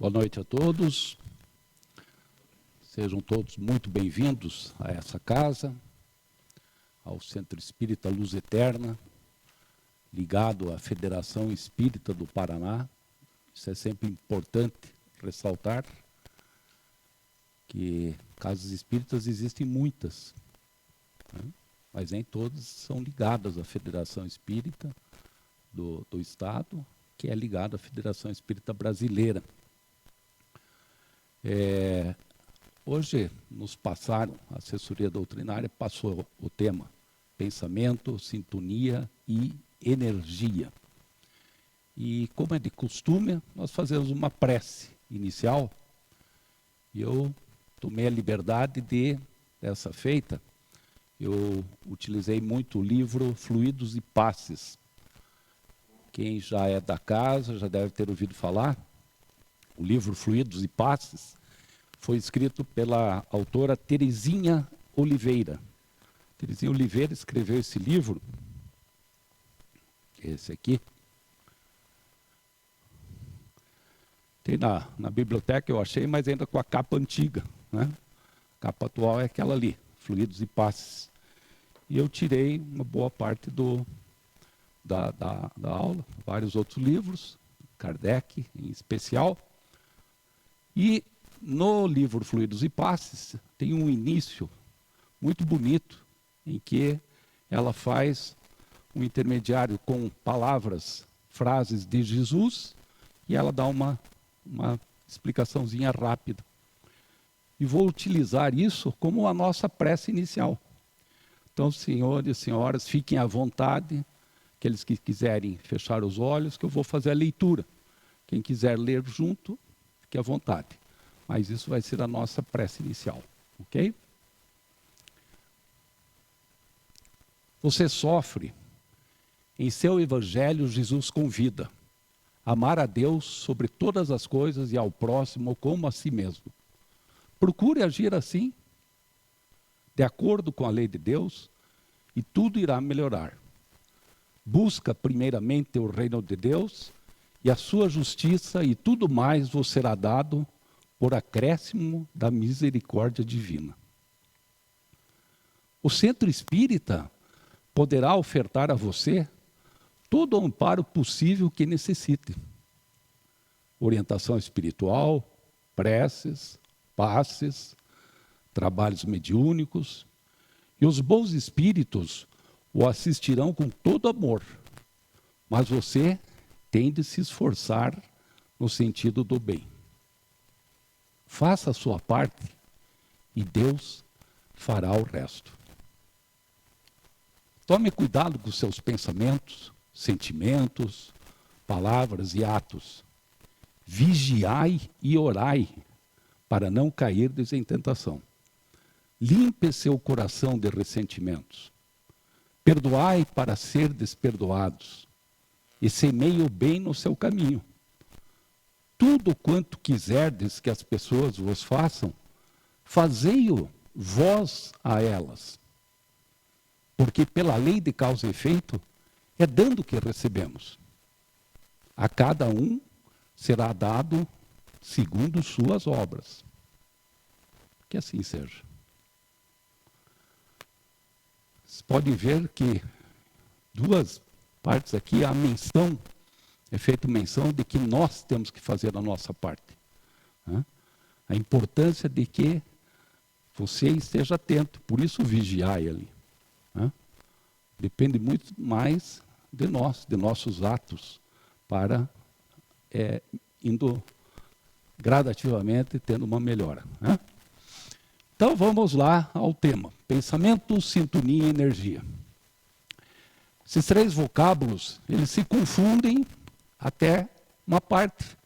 Boa noite a todos. Sejam todos muito bem-vindos a essa casa, ao Centro Espírita Luz Eterna, ligado à Federação Espírita do Paraná. Isso é sempre importante ressaltar, que casas espíritas existem muitas, né? Mas nem todas são ligadas à Federação Espírita do Estado, que é ligada à Federação Espírita Brasileira. Hoje nos passaram, a assessoria doutrinária passou o tema pensamento, sintonia e energia. E como é de costume, nós fazemos uma prece inicial. E eu tomei a liberdade de, dessa feita, eu utilizei muito o livro Fluidos e Passes. Quem já é da casa já deve ter ouvido falar. O livro Fluidos e Passes foi escrito pela autora Terezinha Oliveira. Terezinha Oliveira escreveu esse livro, esse aqui. Tem na biblioteca, eu achei, mas ainda com a capa antiga, né? A capa atual é aquela ali, Fluidos e Passes. E eu tirei uma boa parte da aula, vários outros livros, Kardec em especial. E no livro Fluidos e Passes tem um início muito bonito, em que ela faz um intermediário com palavras, frases de Jesus, e ela dá uma explicaçãozinha rápida. E vou utilizar isso como a nossa prece inicial. Então, senhores e senhoras, fiquem à vontade, aqueles que quiserem fechar os olhos, que eu vou fazer a leitura. Quem quiser ler junto, fique à vontade. Mas isso vai ser a nossa prece inicial, ok? Você sofre. Em seu evangelho, Jesus convida a amar a Deus sobre todas as coisas e ao próximo como a si mesmo. Procure agir assim, de acordo com a lei de Deus, e tudo irá melhorar. Busca primeiramente o reino de Deus e a sua justiça, e tudo mais vos será dado por acréscimo da misericórdia divina. O Centro Espírita poderá ofertar a você todo o amparo possível que necessite. Orientação espiritual, preces, passes, trabalhos mediúnicos, e os bons espíritos o assistirão com todo amor. Mas você tem de se esforçar no sentido do bem. Faça a sua parte e Deus fará o resto. Tome cuidado com seus pensamentos, sentimentos, palavras e atos. Vigiai e orai para não cairdes em tentação. Limpe seu coração de ressentimentos. Perdoai para serdes perdoados. E semeie o bem no seu caminho. Tudo quanto quiserdes que as pessoas vos façam, fazei-o vós a elas. Porque pela lei de causa e efeito, é dando que recebemos. A cada um será dado segundo suas obras. Que assim seja. Vocês podem ver que duas partes aqui, a menção, é feita menção de que nós temos que fazer a nossa parte. Né? A importância de que você esteja atento, por isso vigiai ali. Né? Depende muito mais de nós, de nossos atos, para indo gradativamente tendo uma melhora. Né? Então vamos lá ao tema, pensamento, sintonia e energia. Esses três vocábulos, eles se confundem até uma parte.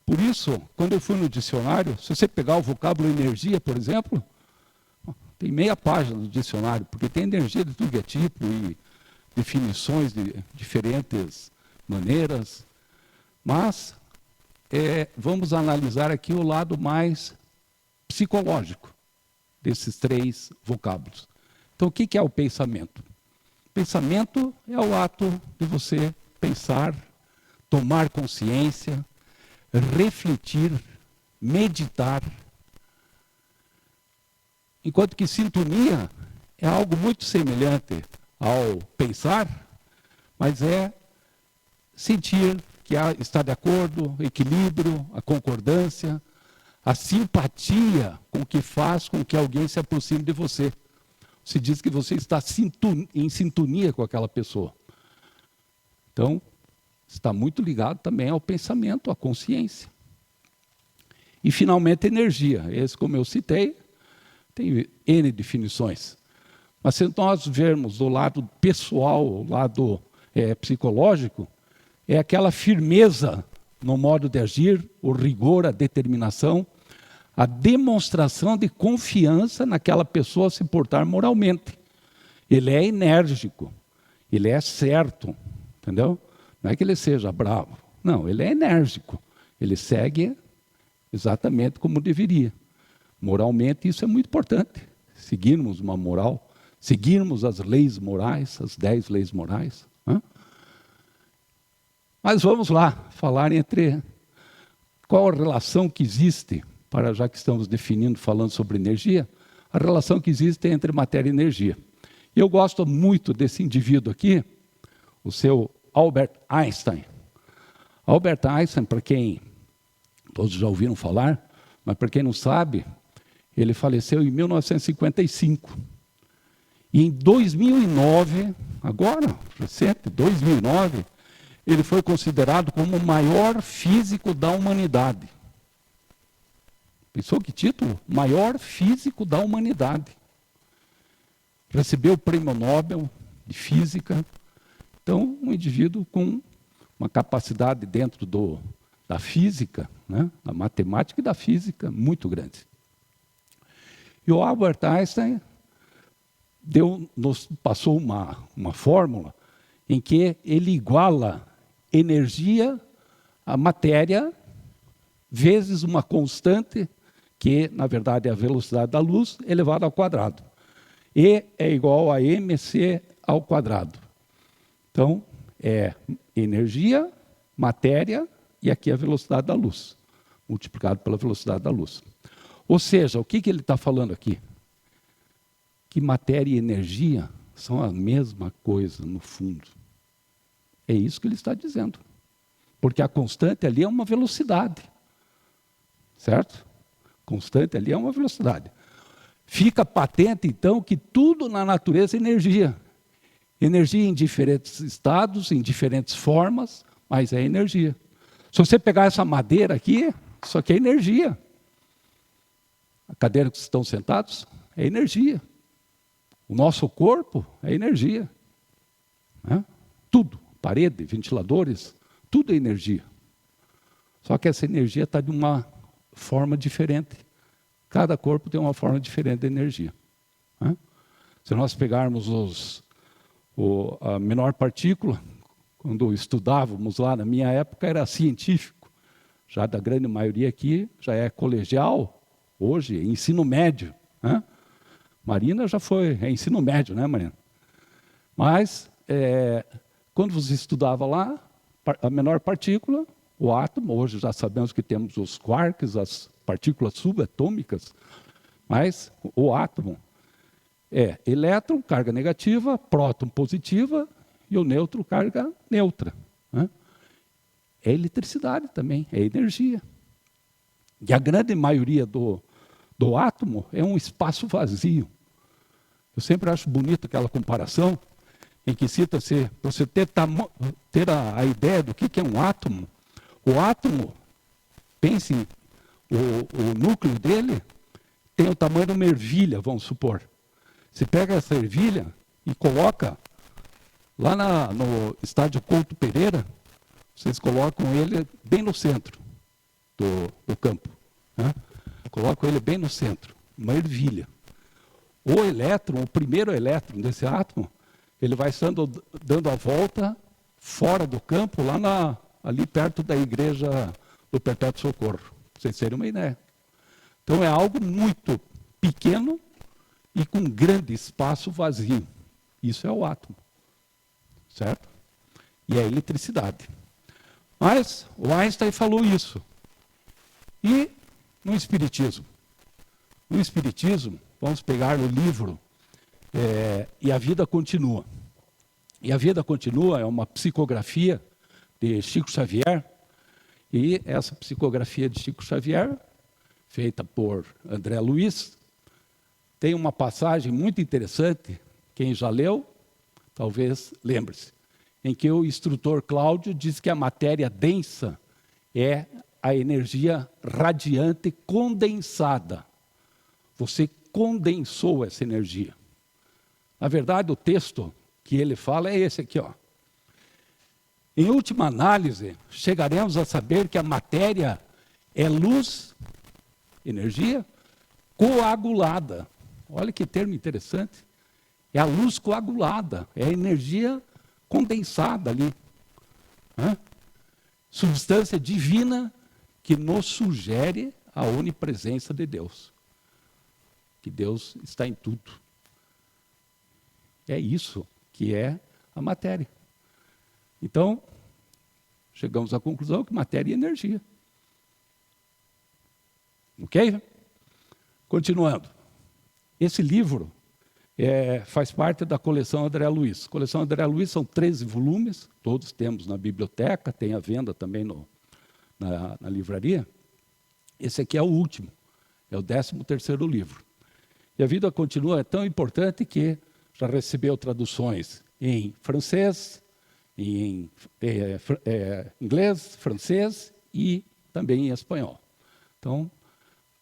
Por isso, quando eu fui no dicionário, se você pegar o vocábulo energia, por exemplo, tem meia página do dicionário, porque tem energia de tudo que é tipo e definições de diferentes maneiras. Mas vamos analisar aqui o lado mais psicológico desses três vocábulos. Então, o que é o pensamento? Pensamento é o ato de você pensar, tomar consciência, refletir, meditar. Enquanto que sintonia é algo muito semelhante ao pensar, mas é sentir que está de acordo, equilíbrio, a concordância, a simpatia com o que faz com que alguém se aproxime de você. Se diz que você está em sintonia com aquela pessoa. Então, está muito ligado também ao pensamento, à consciência. E, finalmente, energia. Esse, como eu citei, tem N definições. Mas se nós vermos do lado pessoal, o lado psicológico, é aquela firmeza no modo de agir, o rigor, a determinação, a demonstração de confiança naquela pessoa se portar moralmente. Ele é enérgico, ele é certo, entendeu? Não é que ele seja bravo, não, ele é enérgico, ele segue exatamente como deveria. Moralmente isso é muito importante, seguirmos uma moral, seguirmos as leis morais, as 10 leis morais. Né? Mas vamos lá, falar entre qual a relação que existe, para já que estamos definindo, falando sobre energia, a relação que existe entre matéria e energia. E eu gosto muito desse indivíduo aqui, o seu Albert Einstein. Albert Einstein, para quem todos já ouviram falar, mas para quem não sabe, ele faleceu em 1955. E em 2009, agora, recente, 2009, ele foi considerado como o maior físico da humanidade. Pensou que título? Maior físico da humanidade. Recebeu o Prêmio Nobel de Física. Então, um indivíduo com uma capacidade dentro da física, né, da matemática e da física muito grande. E o Albert Einstein nos passou uma fórmula em que ele iguala energia a matéria vezes uma constante, que na verdade é a velocidade da luz, elevada ao quadrado. E é igual a mc ao quadrado. Então, é energia, matéria, e aqui a velocidade da luz, multiplicado pela velocidade da luz. Ou seja, o que ele está falando aqui? Que matéria e energia são a mesma coisa, no fundo. É isso que ele está dizendo. Porque a constante ali é uma velocidade. Certo? Constante ali é uma velocidade. Fica patente, então, que tudo na natureza é energia. Energia em diferentes estados, em diferentes formas, mas é energia. Se você pegar essa madeira aqui, isso aqui é energia. A cadeira que vocês estão sentados é energia. O nosso corpo é energia. Né? Tudo, parede, ventiladores, tudo é energia. Só que essa energia está de uma forma diferente. Cada corpo tem uma forma diferente de energia. Né? Se nós pegarmos a menor partícula, quando estudávamos lá na minha época, era científico. Já da grande maioria aqui, já é colegial, hoje é ensino médio. Né? Marina já é ensino médio, né, Marina? Mas, quando você estudava lá, a menor partícula, o átomo, hoje já sabemos que temos os quarks, as partículas subatômicas, mas o átomo é elétron, carga negativa, próton positiva, e o nêutron, carga neutra. Né? É eletricidade também, é energia. E a grande maioria do átomo é um espaço vazio. Eu sempre acho bonita aquela comparação em que cita-se, para você ter a ideia do que é um átomo. O átomo, pense, o núcleo dele tem o tamanho de uma ervilha, vamos supor. Você pega essa ervilha e coloca lá no estádio Couto Pereira, vocês colocam ele bem no centro do campo. Né? Colocam ele bem no centro, uma ervilha. O elétron, o primeiro elétron desse átomo, ele vai dando a volta fora do campo, ali perto da igreja do Perpétuo Socorro, para vocês terem uma ideia. Então é algo muito pequeno e com grande espaço vazio. Isso é o átomo. Certo? E é a eletricidade. Mas o Einstein falou isso. E no Espiritismo? No Espiritismo, vamos pegar o livro E a Vida Continua. E a Vida Continua é uma psicografia de Chico Xavier, e essa psicografia de Chico Xavier, feita por André Luiz, tem uma passagem muito interessante, quem já leu, talvez lembre-se, em que o instrutor Cláudio diz que a matéria densa é a energia radiante condensada. Você condensou essa energia. Na verdade, o texto que ele fala é esse aqui, ó. Em última análise, chegaremos a saber que a matéria é luz, energia, coagulada. Olha que termo interessante. É a luz coagulada, é a energia condensada ali. Substância divina que nos sugere a onipresença de Deus. Que Deus está em tudo. É isso que é a matéria. Então, chegamos à conclusão que matéria é energia. Ok? Continuando. Esse livro faz parte da coleção André Luiz. A coleção André Luiz são 13 volumes, todos temos na biblioteca, tem à venda também na livraria. Esse aqui é o último, é o 13º livro. E a Vida Continua é tão importante que já recebeu traduções em francês, em inglês, francês e também em espanhol. Então,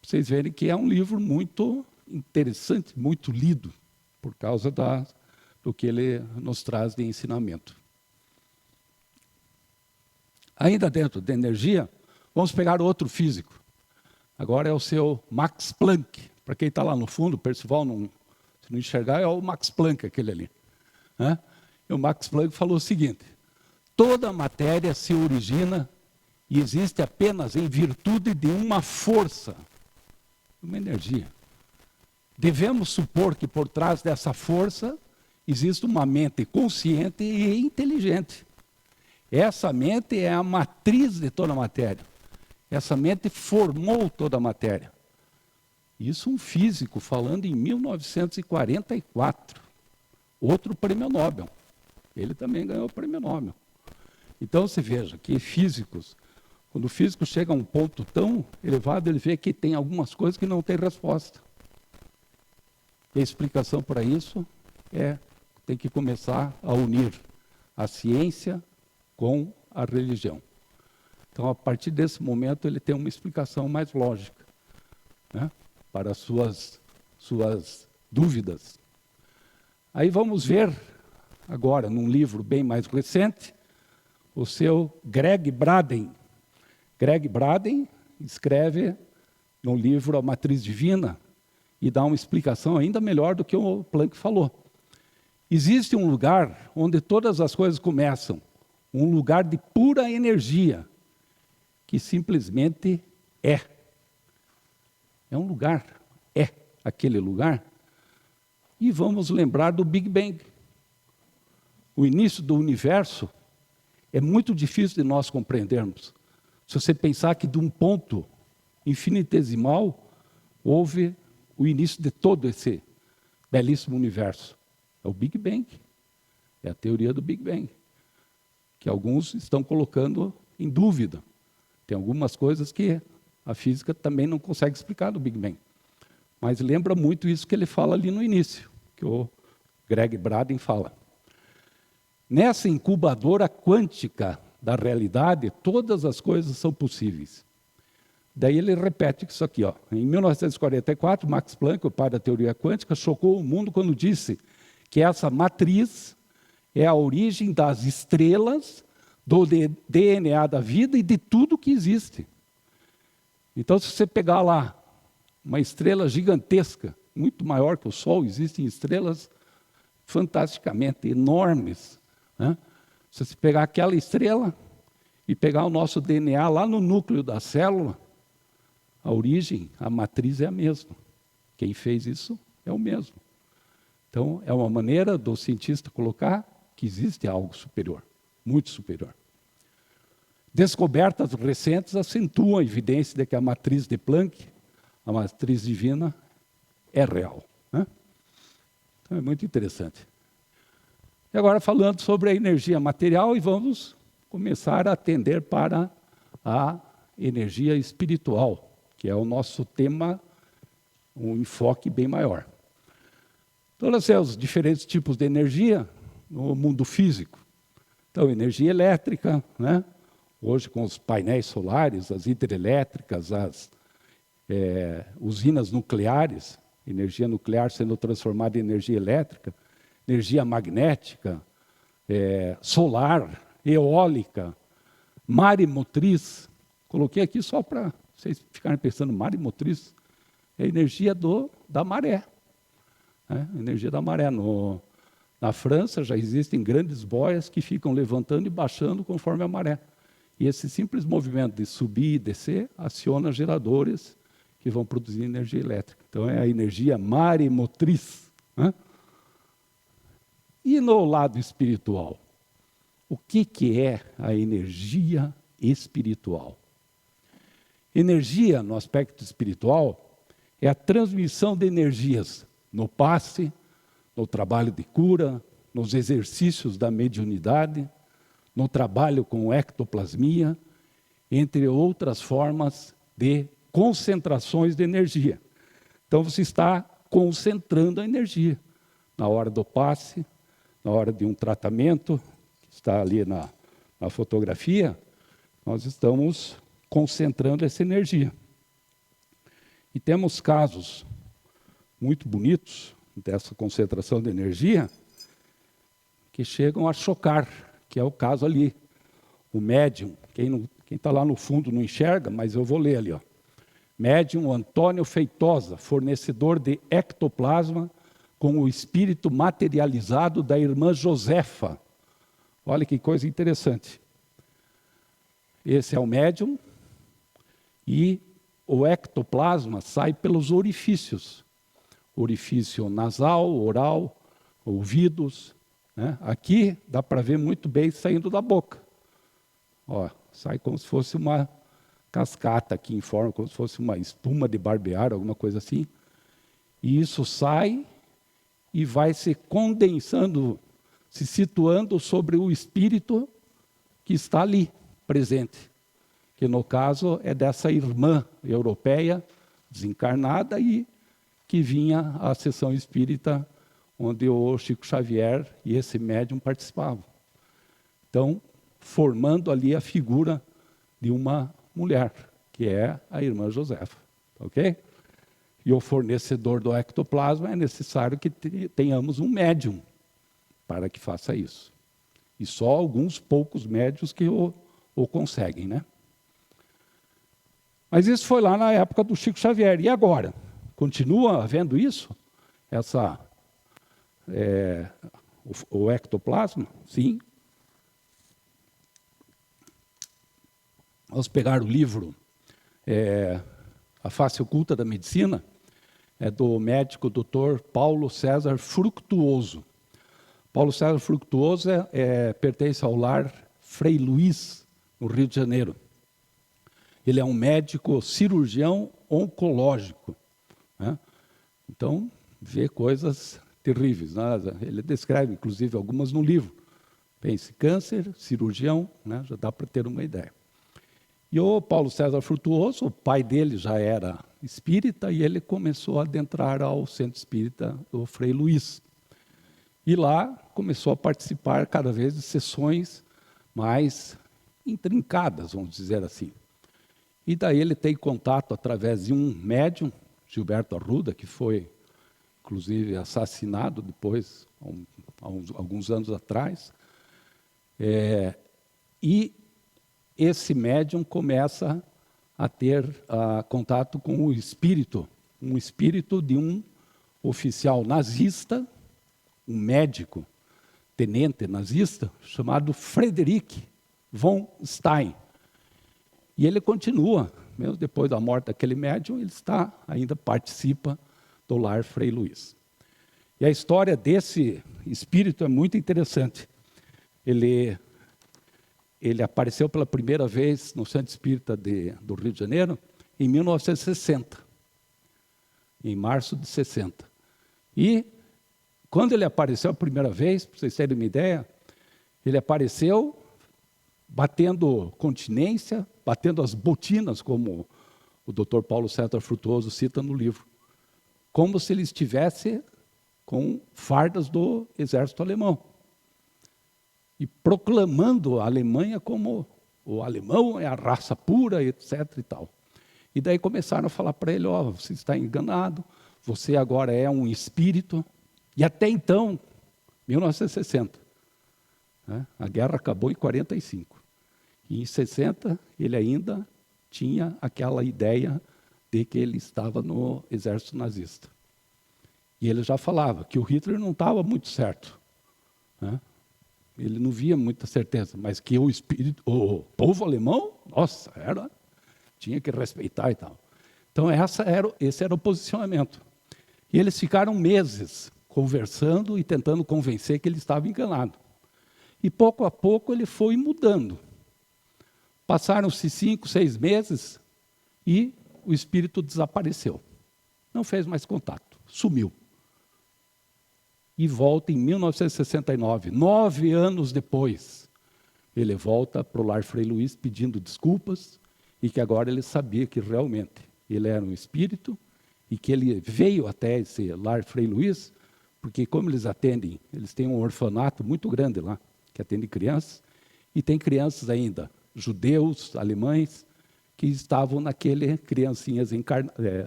vocês verem que é um livro muito interessante, muito lido, por causa do que ele nos traz de ensinamento. Ainda dentro da energia, vamos pegar outro físico. Agora é o seu Max Planck. Para quem está lá no fundo, Percival, se não enxergar, é o Max Planck, aquele ali. E o Max Planck falou o seguinte: toda matéria se origina e existe apenas em virtude de uma força, uma energia. Devemos supor que por trás dessa força existe uma mente consciente e inteligente. Essa mente é a matriz de toda a matéria. Essa mente formou toda a matéria. Isso um físico falando em 1944. Outro prêmio Nobel. Ele também ganhou o prêmio Nobel. Então, você veja que físicos, quando o físico chega a um ponto tão elevado, ele vê que tem algumas coisas que não tem resposta. E a explicação para isso tem que começar a unir a ciência com a religião. Então, a partir desse momento, ele tem uma explicação mais lógica, para as suas dúvidas. Aí vamos ver, agora, num livro bem mais recente, o seu Greg Braden. Greg Braden escreve no livro A Matriz Divina e dá uma explicação ainda melhor do que o Planck falou. Existe um lugar onde todas as coisas começam, um lugar de pura energia, que simplesmente é. É um lugar, é aquele lugar. E vamos lembrar do Big Bang. O início do universo é muito difícil de nós compreendermos. Se você pensar que de um ponto infinitesimal houve o início de todo esse belíssimo universo. É o Big Bang. É a teoria do Big Bang, que alguns estão colocando em dúvida. Tem algumas coisas que a física também não consegue explicar do Big Bang. Mas lembra muito isso que ele fala ali no início, que o Greg Braden fala. Nessa incubadora quântica da realidade, todas as coisas são possíveis. Daí ele repete isso aqui, ó. Em 1944, Max Planck, o pai da teoria quântica, chocou o mundo quando disse que essa matriz é a origem das estrelas, do DNA da vida e de tudo que existe. Então, se você pegar lá uma estrela gigantesca, muito maior que o Sol, existem estrelas fantasticamente enormes. Se você pegar aquela estrela e pegar o nosso DNA lá no núcleo da célula, a origem, a matriz é a mesma. Quem fez isso é o mesmo. Então, é uma maneira do cientista colocar que existe algo superior, muito superior. Descobertas recentes acentuam a evidência de que a matriz de Planck, a matriz divina, é real, né? Então é muito interessante. E agora falando sobre a energia material, e vamos começar a atender para a energia espiritual, que é o nosso tema, um enfoque bem maior. Todos os diferentes tipos de energia no mundo físico. Então, energia elétrica, né? Hoje com os painéis solares, as hidrelétricas, as usinas nucleares, energia nuclear sendo transformada em energia elétrica, energia magnética, solar, eólica, maremotriz. Coloquei aqui só para vocês ficarem pensando, maremotriz é a energia da maré. Né? Energia da maré. Na França já existem grandes boias que ficam levantando e baixando conforme a maré. E esse simples movimento de subir e descer aciona geradores que vão produzir energia elétrica. Então é a energia maremotriz. Né? E no lado espiritual? O que é a energia espiritual? Energia, no aspecto espiritual, é a transmissão de energias no passe, no trabalho de cura, nos exercícios da mediunidade, no trabalho com ectoplasmia, entre outras formas de concentrações de energia. Então você está concentrando a energia na hora do passe, na hora de um tratamento, que está ali na fotografia, nós estamos concentrando essa energia. E temos casos muito bonitos dessa concentração de energia que chegam a chocar, que é o caso ali. O médium, quem está lá no fundo não enxerga, mas eu vou ler ali, ó. Médium Antônio Feitosa, fornecedor de ectoplasma com o espírito materializado da irmã Josefa. Olha que coisa interessante. Esse é o médium e o ectoplasma sai pelos orifícios. Orifício nasal, oral, ouvidos. Né? Aqui dá para ver muito bem saindo da boca. Ó, sai como se fosse uma cascata aqui em forma, como se fosse uma espuma de barbear, alguma coisa assim. E isso sai e vai se condensando, se situando sobre o espírito que está ali, presente. Que no caso é dessa irmã europeia, desencarnada, e que vinha à sessão espírita, onde o Chico Xavier e esse médium participavam. Então, formando ali a figura de uma mulher, que é a irmã Josefa, ok? E o fornecedor do ectoplasma é necessário que tenhamos um médium para que faça isso. E só alguns poucos médiuns que o conseguem, né? Mas isso foi lá na época do Chico Xavier. E agora? Continua havendo isso? O ectoplasma? Sim. Vamos pegar o livro A Face Oculta da Medicina, é do médico Dr. Paulo César Fructuoso. Paulo César Fructuoso pertence ao lar Frei Luiz, no Rio de Janeiro. Ele é um médico cirurgião oncológico. Né? Então, vê coisas terríveis. Né? Ele descreve, inclusive, algumas no livro. Pense, câncer, cirurgião, né? Já dá para ter uma ideia. E o Paulo César Frutuoso, o pai dele já era espírita, e ele começou a adentrar ao centro espírita do Frei Luiz. E lá começou a participar cada vez de sessões mais intrincadas, vamos dizer assim. E daí ele tem contato através de um médium, Gilberto Arruda, que foi, inclusive, assassinado depois, alguns anos atrás. E esse médium começa a ter contato com o espírito, um espírito de um oficial nazista, um médico, tenente nazista, chamado Frederick von Stein. E ele continua, mesmo depois da morte daquele médium, ele ainda participa do lar Frei Luiz. E a história desse espírito é muito interessante. Ele ele apareceu pela primeira vez no Centro Espírita do Rio de Janeiro em 1960, em março de 60. E quando ele apareceu a primeira vez, para vocês terem uma ideia, ele apareceu batendo continência, batendo as botinas, como o Dr. Paulo César Frutuoso cita no livro, como se ele estivesse com fardas do exército alemão. E proclamando a Alemanha como o alemão é a raça pura, etc. e tal. E daí começaram a falar para ele, você está enganado, você agora é um espírito. E até então, 1960, né, a guerra acabou em 45. E em 60, ele ainda tinha aquela ideia de que ele estava no exército nazista. E ele já falava que o Hitler não estava muito certo, né? Ele não via muita certeza, mas que o povo alemão, nossa, tinha que respeitar e tal. Então esse era o posicionamento. E eles ficaram meses conversando e tentando convencer que ele estava enganado. E pouco a pouco ele foi mudando. Passaram-se 5, 6 meses e o espírito desapareceu. Não fez mais contato, sumiu. E volta em 1969, 9 anos depois. Ele volta para o Lar Frei Luiz pedindo desculpas e que agora ele sabia que realmente ele era um espírito e que ele veio até esse Lar Frei Luiz, porque como eles atendem, eles têm um orfanato muito grande lá, que atende crianças, e tem crianças ainda, judeus, alemães, que estavam naquele criancinhas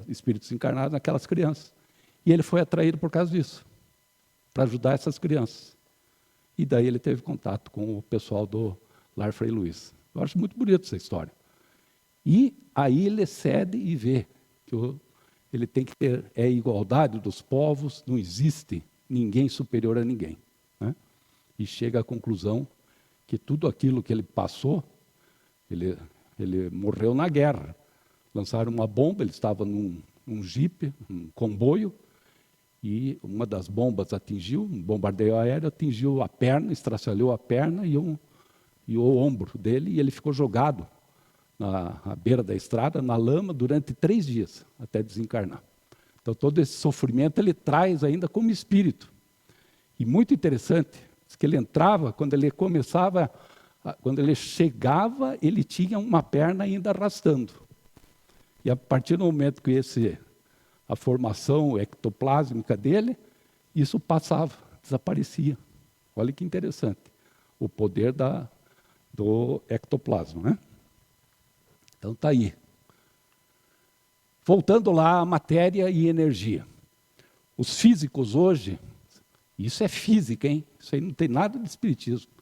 espíritos encarnados naquelas crianças. E ele foi atraído por causa disso, para ajudar essas crianças. E daí ele teve contato com o pessoal do Lar Frei Luiz. Eu acho muito bonita essa história. E aí ele cede e vê que ele tem que ter a igualdade dos povos, não existe ninguém superior a ninguém, né? E chega à conclusão que tudo aquilo que ele passou, ele morreu na guerra. Lançaram uma bomba, ele estava num jipe, um comboio, e uma das bombas atingiu, um bombardeio aéreo, atingiu a perna, estraçalhou a perna e o ombro dele, e ele ficou jogado à beira da estrada, na lama, durante 3 dias, até desencarnar. Então, todo esse sofrimento ele traz ainda como espírito. E muito interessante, que ele entrava, quando ele começava, quando ele chegava, ele tinha uma perna ainda arrastando. E a partir do momento que a formação ectoplásmica dele, isso passava, desaparecia. Olha que interessante, o poder do ectoplasma, né? Então está aí. Voltando lá à matéria e energia. Os físicos hoje, isso é física, hein? Isso aí não tem nada de espiritismo.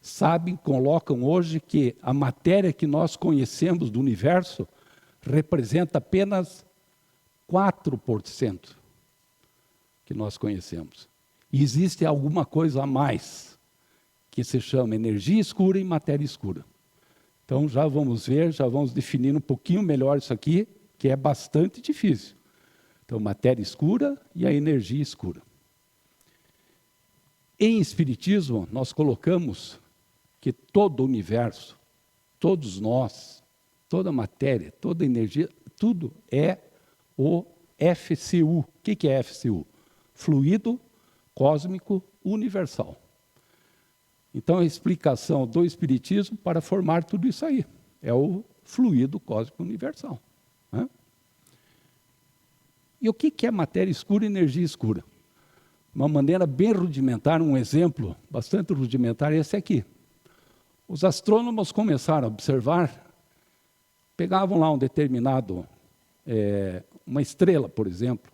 Sabem, colocam hoje que a matéria que nós conhecemos do universo representa apenas 4% que nós conhecemos. E existe alguma coisa a mais, que se chama energia escura e matéria escura. Então já vamos ver, já vamos definir um pouquinho melhor isso aqui, que é bastante difícil. Então, matéria escura e a energia escura. Em Espiritismo, nós colocamos que todo o universo, todos nós, toda a matéria, toda a energia, tudo é o FCU. O que é FCU? Fluido cósmico universal. Então, a explicação do Espiritismo para formar tudo isso aí é o fluido cósmico universal, né? E o que é matéria escura e energia escura? Uma maneira bem rudimentar, um exemplo bastante rudimentar é esse aqui. Os astrônomos começaram a observar, pegavam lá um determinado, uma estrela, por exemplo,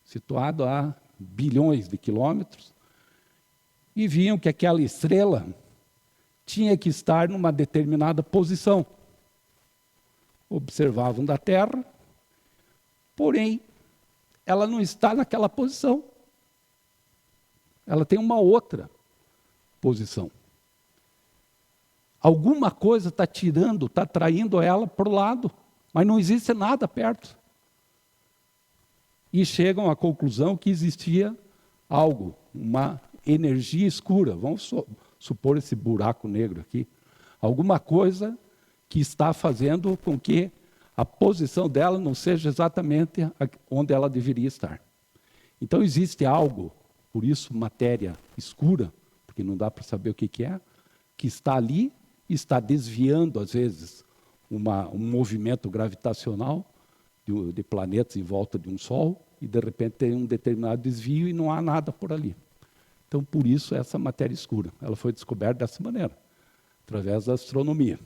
situado a bilhões de quilômetros, e viam que aquela estrela tinha que estar numa determinada posição. Observavam da Terra, porém, ela não está naquela posição. Ela tem uma outra posição. Alguma coisa está tirando, está traindo ela para o lado, mas não existe nada perto. E chegam à conclusão que existia algo, uma energia escura. Vamos supor esse buraco negro aqui. Alguma coisa que está fazendo com que a posição dela não seja exatamente onde ela deveria estar. Então existe algo, por isso matéria escura, porque não dá para saber o que é, que está ali e está desviando, às vezes, um movimento gravitacional de planetas em volta de um Sol, e de repente tem um determinado desvio e não há nada por ali. Então, por isso, essa matéria escura, ela foi descoberta dessa maneira, através da astronomia.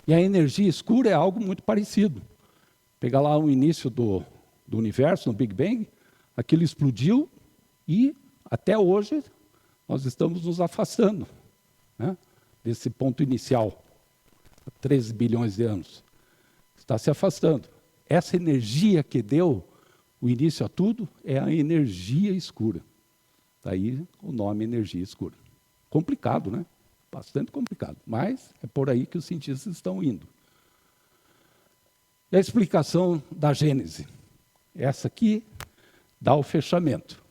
E a energia escura é algo muito parecido. Pegar lá o início do universo, no Big Bang, aquilo explodiu e, até hoje, nós estamos nos afastando, né, desse ponto inicial, há 13 bilhões de anos. Está se afastando. Essa energia que deu o início a tudo é a energia escura. Daí o nome energia escura. Complicado, né? Bastante complicado, mas é por aí que os cientistas estão indo. E a explicação da Gênese. Essa aqui dá o fechamento.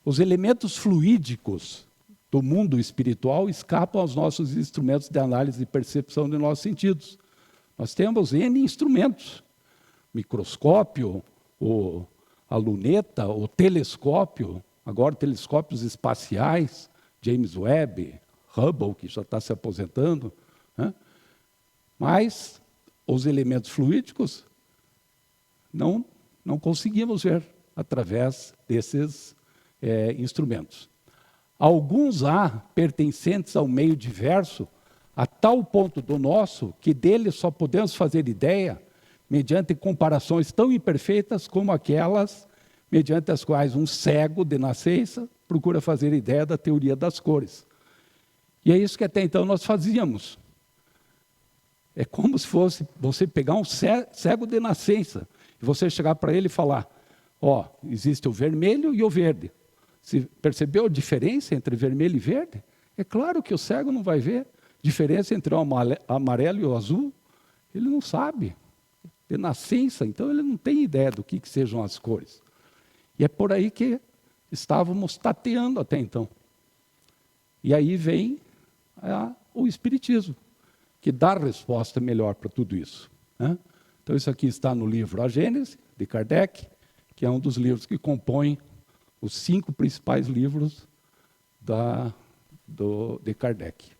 Os elementos fluídicos do mundo espiritual escapam aos nossos instrumentos de análise e percepção de nossos sentidos. Nós temos N instrumentos, microscópio, a luneta, o telescópio, agora telescópios espaciais, James Webb, Hubble, que já está se aposentando, né? Mas os elementos fluídicos não conseguimos ver através desses instrumentos. Alguns há pertencentes ao meio diverso, a tal ponto do nosso que deles só podemos fazer ideia mediante comparações tão imperfeitas como aquelas mediante as quais um cego de nascença procura fazer ideia da teoria das cores. E é isso que até então nós fazíamos. É como se fosse você pegar um cego de nascença e você chegar para ele e falar, existe o vermelho e o verde. Você percebeu a diferença entre vermelho e verde? É claro que o cego não vai ver diferença entre o amarelo e o azul. Ele não sabe. De nascença, então ele não tem ideia do que sejam as cores. E é por aí que estávamos tateando até então. E aí vem o Espiritismo, que dá a resposta melhor para tudo isso, né? Então isso aqui está no livro A Gênese, de Kardec, que é um dos livros que compõem os 5 principais livros de Kardec.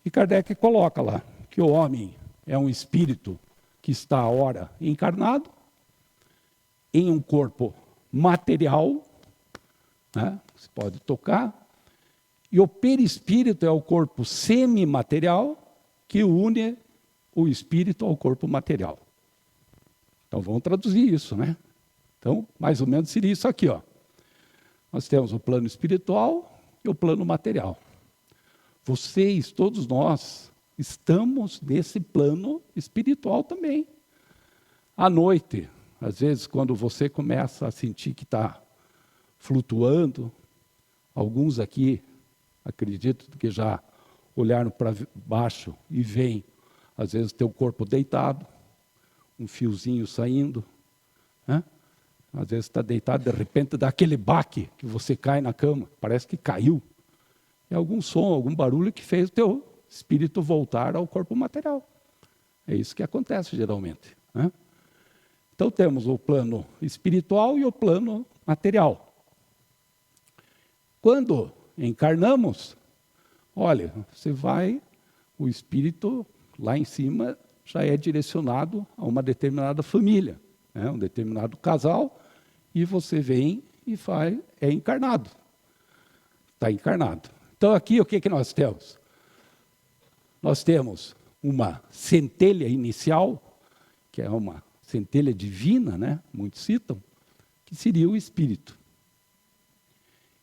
E Kardec coloca lá que o homem é um espírito que está, ora, encarnado, em um corpo material, né? Você pode tocar, e o perispírito é o corpo semimaterial que une o espírito ao corpo material. Então vamos traduzir isso, né? Então, mais ou menos seria isso aqui, ó. Nós temos o plano espiritual e o plano material. Vocês, todos nós, estamos nesse plano espiritual também. À noite, às vezes, quando você começa a sentir que está flutuando, alguns aqui, acredito que já olharam para baixo e veem, às vezes, teu corpo deitado, um fiozinho saindo, né? Às vezes está deitado, de repente dá aquele baque que você cai na cama, parece que caiu. É algum som, algum barulho que fez o teu espírito voltar ao corpo material. É isso que acontece geralmente, né? Então temos o plano espiritual e o plano material. Quando encarnamos, olha, o espírito lá em cima já é direcionado a uma determinada família, né? Um determinado casal, e você vem e é encarnado. Está encarnado. Então aqui o que nós temos? Nós temos uma centelha inicial, que é uma centelha divina, né? Muitos citam, que seria o espírito.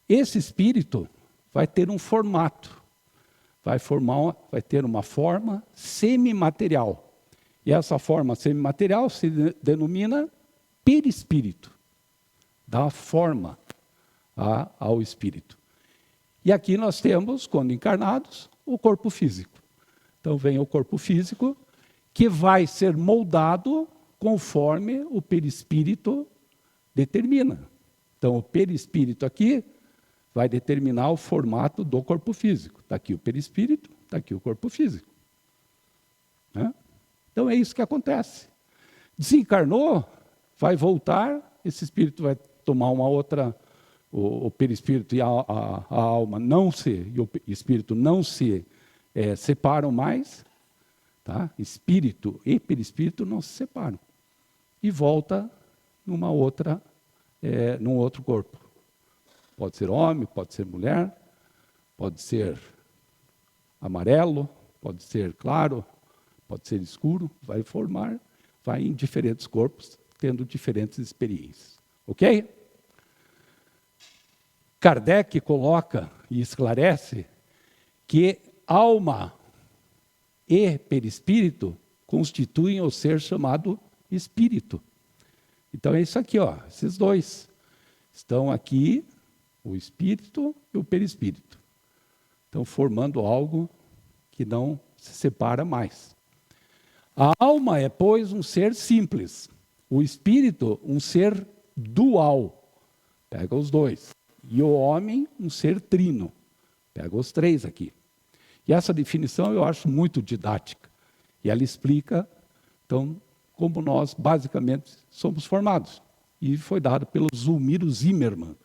Esse espírito vai ter um formato, vai ter uma forma semimaterial. E essa forma semimaterial se denomina perispírito, dá forma ao espírito. E aqui nós temos, quando encarnados, o corpo físico. Então vem o corpo físico, que vai ser moldado conforme o perispírito determina. Então o perispírito aqui vai determinar o formato do corpo físico. Está aqui o perispírito, está aqui o corpo físico. Né? Então é isso que acontece. Desencarnou, vai voltar, esse espírito vai tomar uma outra, o perispírito e a alma não se, e o espírito não se separam mais, tá? Espírito e perispírito não se separam. E volta num outro corpo. Pode ser homem, pode ser mulher, pode ser amarelo, pode ser claro, pode ser escuro, vai em diferentes corpos, tendo diferentes experiências. Ok? Kardec coloca e esclarece que alma e perispírito constituem o ser chamado espírito. Então é isso aqui, ó, esses dois. Estão aqui o espírito e o perispírito. Estão formando algo que não se separa mais. A alma é, pois, um ser simples. O espírito, um ser dual. Pega os dois. E o homem, um ser trino. Pega os três aqui. E essa definição eu acho muito didática. E ela explica, então, como nós, basicamente, somos formados. E foi dado pelo Zulmiro Zimmermann.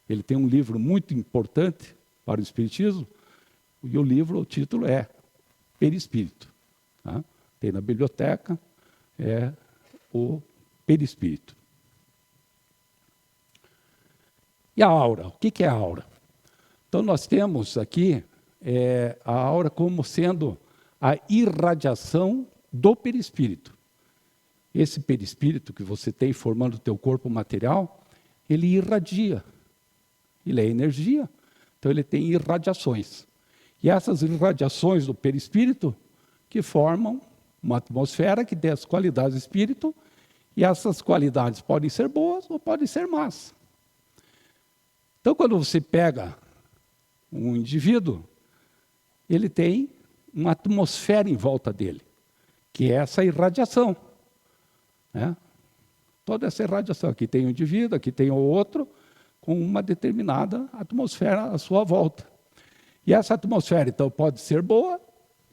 Ele tem um livro muito importante para o Espiritismo, e o título é Perispírito. Tá? Tem na biblioteca, é o perispírito. E a aura? O que é a aura? Então, nós temos aqui a aura como sendo a irradiação do perispírito. Esse perispírito que você tem formando o teu corpo material, ele irradia. Ele é energia, então ele tem irradiações. E essas irradiações do perispírito que formam uma atmosfera que tem as qualidades do espírito, e essas qualidades podem ser boas ou podem ser más. Então, quando você pega um indivíduo, ele tem uma atmosfera em volta dele, que é essa irradiação. Né? Toda essa irradiação. Aqui tem um indivíduo, aqui tem o outro, com uma determinada atmosfera à sua volta. E essa atmosfera, então, pode ser boa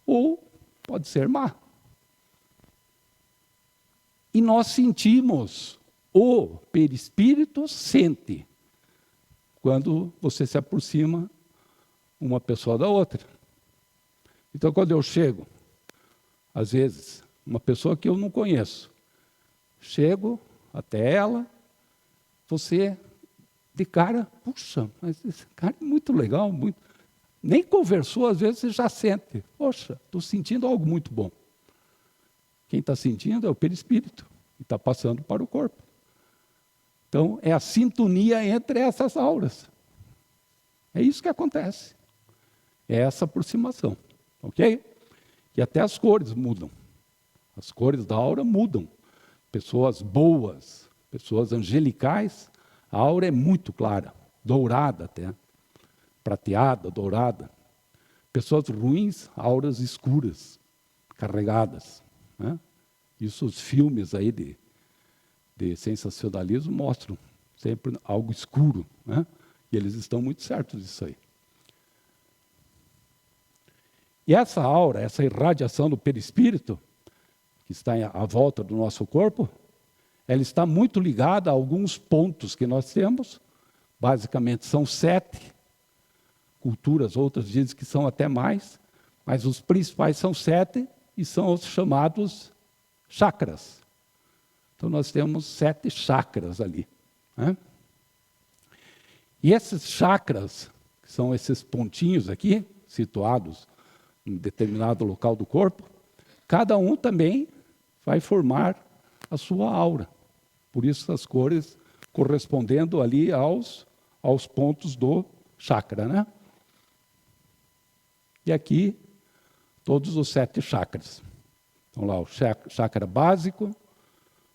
ou pode ser má. E nós sentimos, o perispírito sente, quando você se aproxima uma pessoa da outra. Então, quando eu chego, às vezes, uma pessoa que eu não conheço, chego até ela, você, de cara, puxa, mas esse cara é muito legal, muito... nem conversou, às vezes você já sente, poxa, estou sentindo algo muito bom. Quem está sentindo é o perispírito, e está passando para o corpo. Então, é a sintonia entre essas auras. É isso que acontece. É essa aproximação, ok? E até as cores mudam. As cores da aura mudam. Pessoas boas, pessoas angelicais, a aura é muito clara, dourada até, prateada, dourada. Pessoas ruins, auras escuras, carregadas. Né? Isso os filmes aí de sensacionalismo mostram sempre algo escuro. Né? E eles estão muito certos disso aí. E essa aura, essa irradiação do perispírito, que está à volta do nosso corpo, ela está muito ligada a alguns pontos que nós temos. Basicamente são 7. Culturas, outras dizem que são até mais, mas os principais são 7 e são os chamados chakras. Então nós temos 7 chakras ali. Né? E esses chakras, que são esses pontinhos aqui, situados em determinado local do corpo, cada um também vai formar a sua aura. Por isso as cores correspondendo ali aos pontos do chakra, né? E aqui, todos os 7 chakras. Então lá, o chakra básico,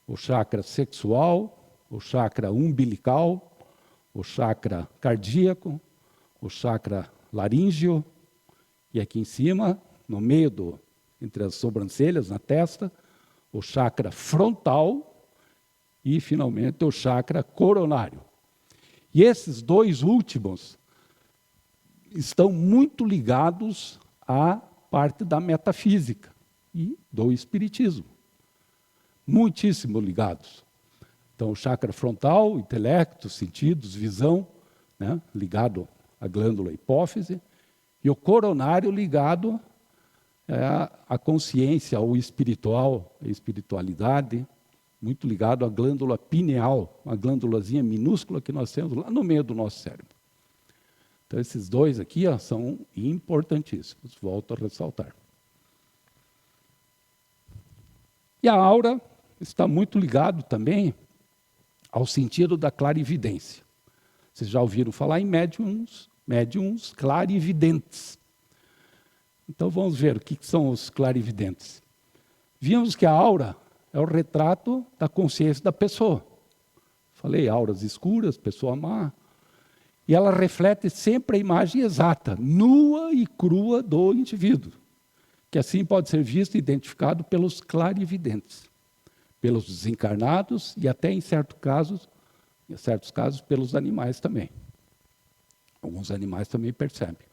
o chakra sexual, o chakra umbilical, o chakra cardíaco, o chakra laríngeo, e aqui em cima, no meio entre as sobrancelhas, na testa, o chakra frontal e, finalmente, o chakra coronário. E esses 2 últimos estão muito ligados à parte da metafísica e do espiritismo. Muitíssimo ligados. Então, o chakra frontal, intelecto, sentidos, visão, né, ligado à glândula hipófise, e o coronário ligado à consciência, ao espiritual, à espiritualidade, muito ligado à glândula pineal, uma glândulazinha minúscula que nós temos lá no meio do nosso cérebro. Então, esses dois aqui são importantíssimos, volto a ressaltar. E a aura está muito ligado também ao sentido da clarividência. Vocês já ouviram falar em médiums clarividentes. Então vamos ver o que são os clarividentes. Vimos que a aura é o retrato da consciência da pessoa. Falei, auras escuras, pessoa má. E ela reflete sempre a imagem exata, nua e crua do indivíduo, que assim pode ser visto e identificado pelos clarividentes, pelos desencarnados e até em certos casos, pelos animais também. Alguns animais também percebem.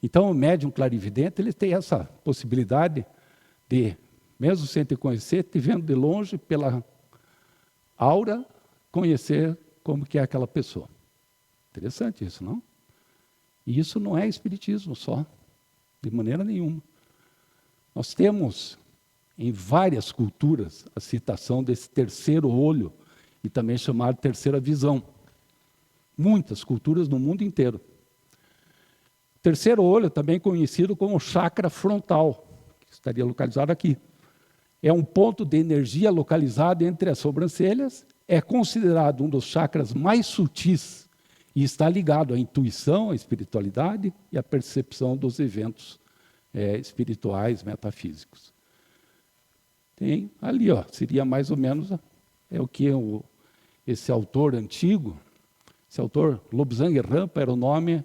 Então, o médium clarividente, ele tem essa possibilidade de, mesmo sem te conhecer, te vendo de longe pela aura, conhecer como que é aquela pessoa. Interessante isso, não? E isso não é espiritismo só, de maneira nenhuma. Nós temos, em várias culturas, a citação desse terceiro olho, e também chamado terceira visão. Muitas culturas no mundo inteiro. Terceiro olho, também conhecido como chakra frontal, que estaria localizado aqui. É um ponto de energia localizado entre as sobrancelhas, é considerado um dos chakras mais sutis e está ligado à intuição, à espiritualidade e à percepção dos eventos espirituais, metafísicos. Tem ali, seria mais ou menos o que esse autor antigo, esse autor Lobsang Rampa, era o nome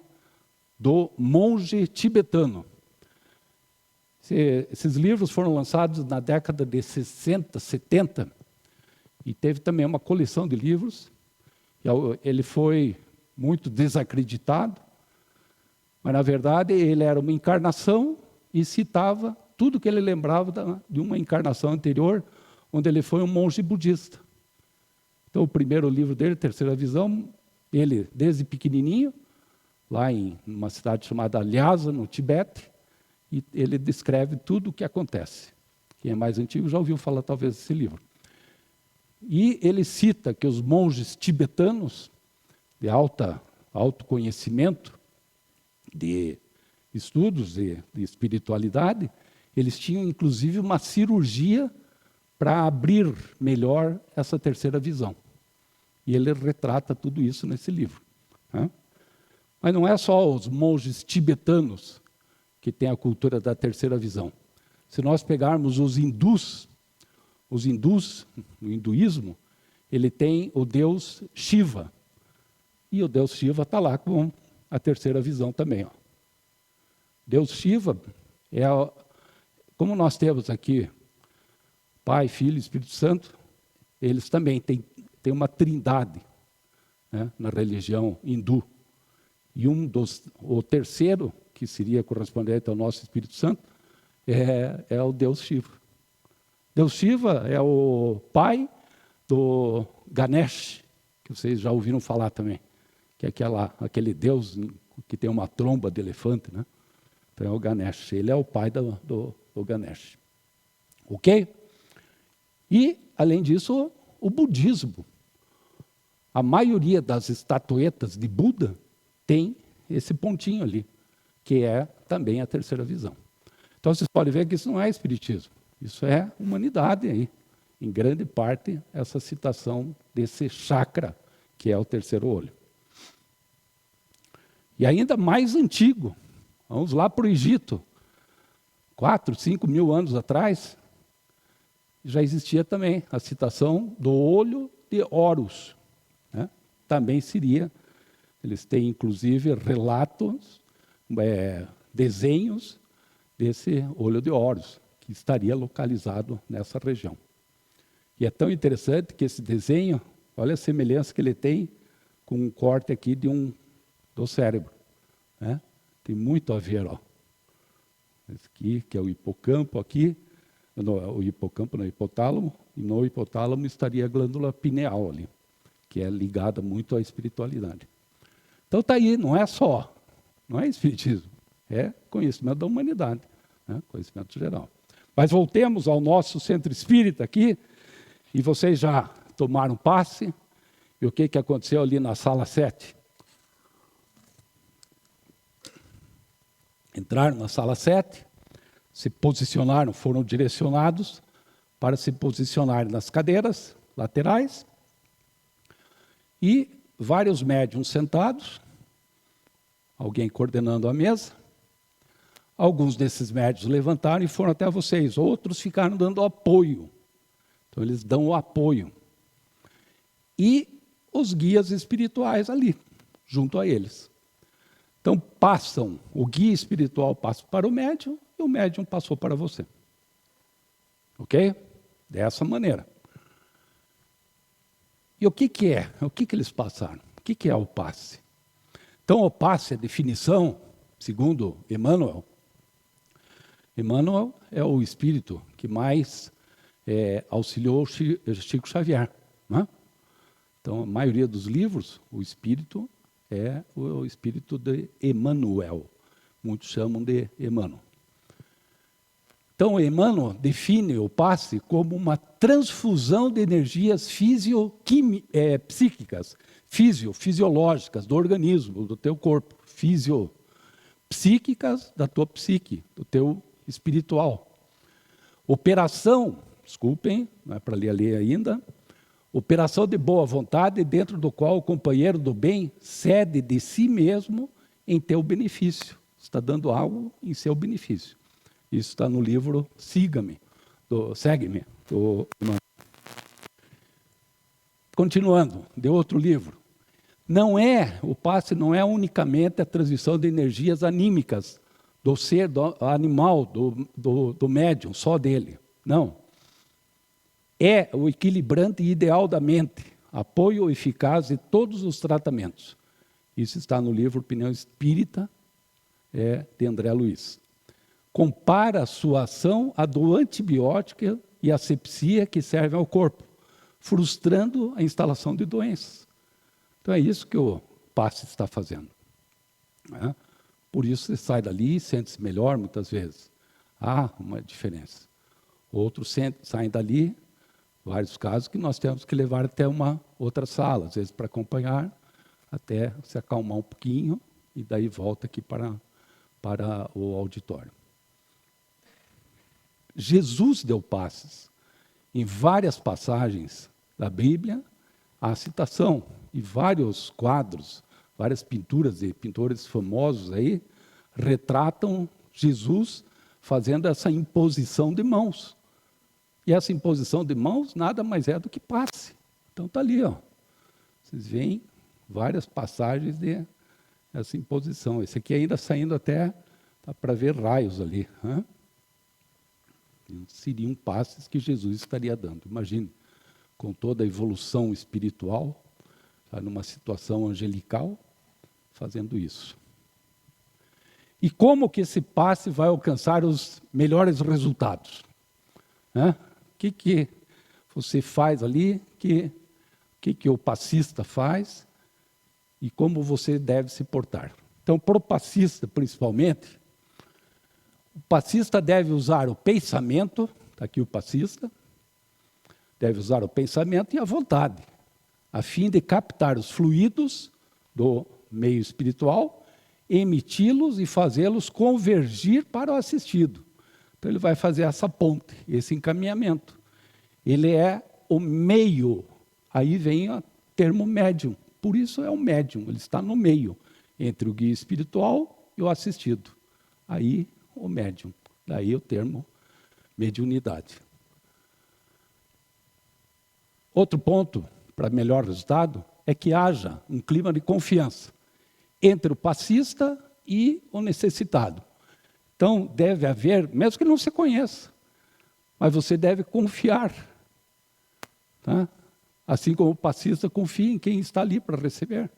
do monge tibetano. Esses livros foram lançados na década de 60, 70, e teve também uma coleção de livros. Ele foi muito desacreditado, mas, na verdade, ele era uma encarnação e citava tudo que ele lembrava de uma encarnação anterior, onde ele foi um monge budista. Então, o primeiro livro dele, Terceira Visão, ele, desde pequenininho, lá em uma cidade chamada Lhasa, no Tibete, e ele descreve tudo o que acontece. Quem é mais antigo já ouviu falar, talvez, desse livro. E ele cita que os monges tibetanos, de alto conhecimento, de estudos de espiritualidade, eles tinham, inclusive, uma cirurgia para abrir melhor essa terceira visão. E ele retrata tudo isso nesse livro. Né? Mas não é só os monges tibetanos que têm a cultura da terceira visão. Se nós pegarmos os hindus, o hinduísmo, ele tem o deus Shiva. E o deus Shiva está lá com a terceira visão também. Deus Shiva como nós temos aqui Pai, Filho e Espírito Santo, eles também têm uma trindade, né, na religião hindu. E o terceiro, que seria correspondente ao nosso Espírito Santo, é o Deus Shiva. Deus Shiva é o pai do Ganesh, que vocês já ouviram falar também, que é aquele Deus que tem uma tromba de elefante, né? Então é o Ganesh, ele é o pai do Ganesh. Ok? E, além disso, o budismo. A maioria das estatuetas de Buda tem esse pontinho ali, que é também a terceira visão. Então, vocês podem ver que isso não é espiritismo, isso é humanidade aí. Em grande parte, essa citação desse chakra, que é o terceiro olho. E ainda mais antigo, vamos lá para o Egito, 4, 5 mil anos atrás, já existia também a citação do olho de Horus. Né? Também seria, eles têm inclusive relatos, desenhos desse olho de Horus, que estaria localizado nessa região. E é tão interessante que esse desenho, olha a semelhança que ele tem com um corte aqui do cérebro. Né? Tem muito a ver, Esse aqui, que é o hipocampo aqui, o hipocampo no hipotálamo, e no hipotálamo estaria a glândula pineal ali, que é ligada muito à espiritualidade. Então está aí, não é espiritismo, é conhecimento da humanidade, né? Conhecimento geral. Mas voltemos ao nosso centro espírita aqui, e vocês já tomaram passe, e o que aconteceu ali na sala 7? Entraram na sala 7, se posicionaram, foram direcionados para se posicionar nas cadeiras laterais, e vários médiuns sentados, alguém coordenando a mesa. Alguns desses médiuns levantaram e foram até vocês, outros ficaram dando apoio. Então eles dão o apoio. E os guias espirituais ali, junto a eles. Então o guia espiritual passa para o médium e o médium passou para você. Ok? Dessa maneira. E o que é? O que eles passaram? O que é o passe? Então o passe, a definição, segundo Emmanuel é o espírito que mais auxiliou Chico Xavier. Né? Então, a maioria dos livros, o espírito é o espírito de Emmanuel. Muitos chamam de Emmanuel. Então, Emmanuel define o passe como uma transfusão de energias psíquicas, fisiológicas do organismo, do teu corpo, psíquicas da tua psique, do teu espiritual. Operação, desculpem, não é para ler ainda, operação de boa vontade dentro do qual o companheiro do bem cede de si mesmo em teu benefício. Está dando algo em seu benefício. Isso está no livro Segue-me, do Continuando, de outro livro. O passe não é unicamente a transmissão de energias anímicas do ser do animal, do médium, só dele. Não. É o equilibrante ideal da mente, apoio eficaz de todos os tratamentos. Isso está no livro Opinião Espírita, de André Luiz. Compara a sua ação à do antibiótico e asepsia que servem ao corpo, frustrando a instalação de doenças. Então é isso que o passe está fazendo. Né? Por isso você sai dali e sente-se melhor muitas vezes. Há uma diferença. Outros saem dali, vários casos que nós temos que levar até uma outra sala, às vezes para acompanhar, até se acalmar um pouquinho, e daí volta aqui para o auditório. Jesus deu passes. Em várias passagens da Bíblia, há citação, e vários quadros, várias pinturas de pintores famosos aí, retratam Jesus fazendo essa imposição de mãos. E essa imposição de mãos nada mais é do que passe. Então está ali, ó. Vocês veem várias passagens dessa imposição. Esse aqui ainda saindo até, dá para ver raios ali. Né? Seriam passes que Jesus estaria dando. Imagine, com toda a evolução espiritual, numa situação angelical, fazendo isso. E como que esse passe vai alcançar os melhores resultados? Né? O que você faz ali, o que o passista faz e como você deve se portar. Então, para o passista, principalmente, o passista deve usar o pensamento, está aqui o passista, deve usar o pensamento e a vontade, a fim de captar os fluidos do meio espiritual, emiti-los e fazê-los convergir para o assistido. Então ele vai fazer essa ponte, esse encaminhamento. Ele é o meio, aí vem o termo médium, por isso é um médium, ele está no meio, entre o guia espiritual e o assistido. Aí o médium, daí o termo mediunidade. Outro ponto para melhor resultado é que haja um clima de confiança entre o passista e o necessitado. Então, deve haver, mesmo que não se conheça, mas você deve confiar. Tá? Assim como o passista confia em quem está ali para receber.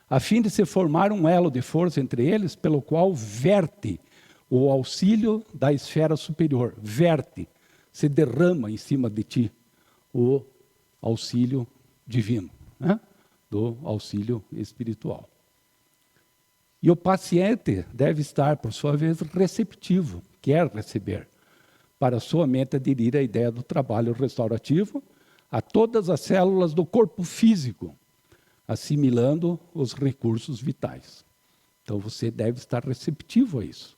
A fim de se formar um elo de força entre eles, pelo qual verte o auxílio da esfera superior, verte, se derrama em cima de ti o auxílio divino, né? Do auxílio espiritual. E o paciente deve estar, por sua vez, receptivo, quer receber, para sua mente aderir à ideia do trabalho restaurativo a todas as células do corpo físico, assimilando os recursos vitais. Então, você deve estar receptivo a isso.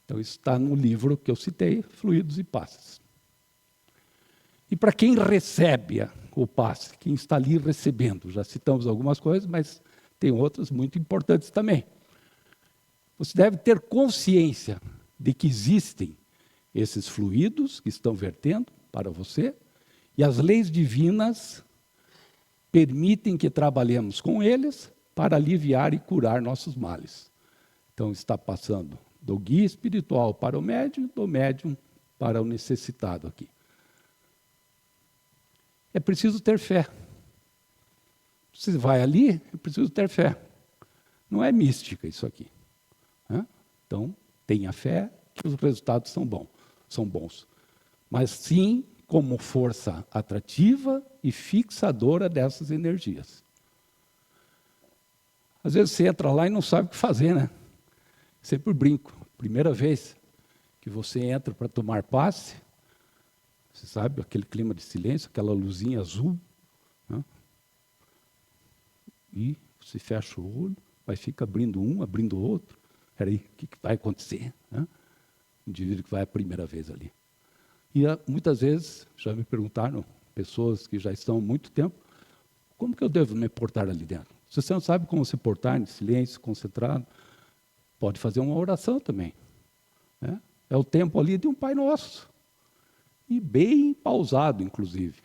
Então, isso está no livro que eu citei, Fluidos e Passes. E para quem recebe o passe, quem está ali recebendo, já citamos algumas coisas, mas tem outras muito importantes também. Você deve ter consciência de que existem esses fluidos que estão vertendo para você, e as leis divinas permitem que trabalhemos com eles para aliviar e curar nossos males. Então, está passando do guia espiritual para o médium, do médium para o necessitado aqui. É preciso ter fé. Você vai ali, é preciso ter fé. Não é mística isso aqui, né? Então, tenha fé que os resultados são bons. Mas sim como força atrativa e fixadora dessas energias. Às vezes você entra lá e não sabe o que fazer, né? Sempre brinco. Primeira vez que você entra para tomar passe, você sabe, aquele clima de silêncio, aquela luzinha azul, né? E você fecha o olho, vai ficar abrindo um, abrindo o outro. Peraí, o que vai acontecer, né? O indivíduo que vai a primeira vez ali. E muitas vezes, já me perguntaram, pessoas que já estão há muito tempo, como que eu devo me portar ali dentro? Se você não sabe como se portar em silêncio, concentrado, pode fazer uma oração também, né? É o tempo ali de um Pai Nosso. E bem pausado, inclusive.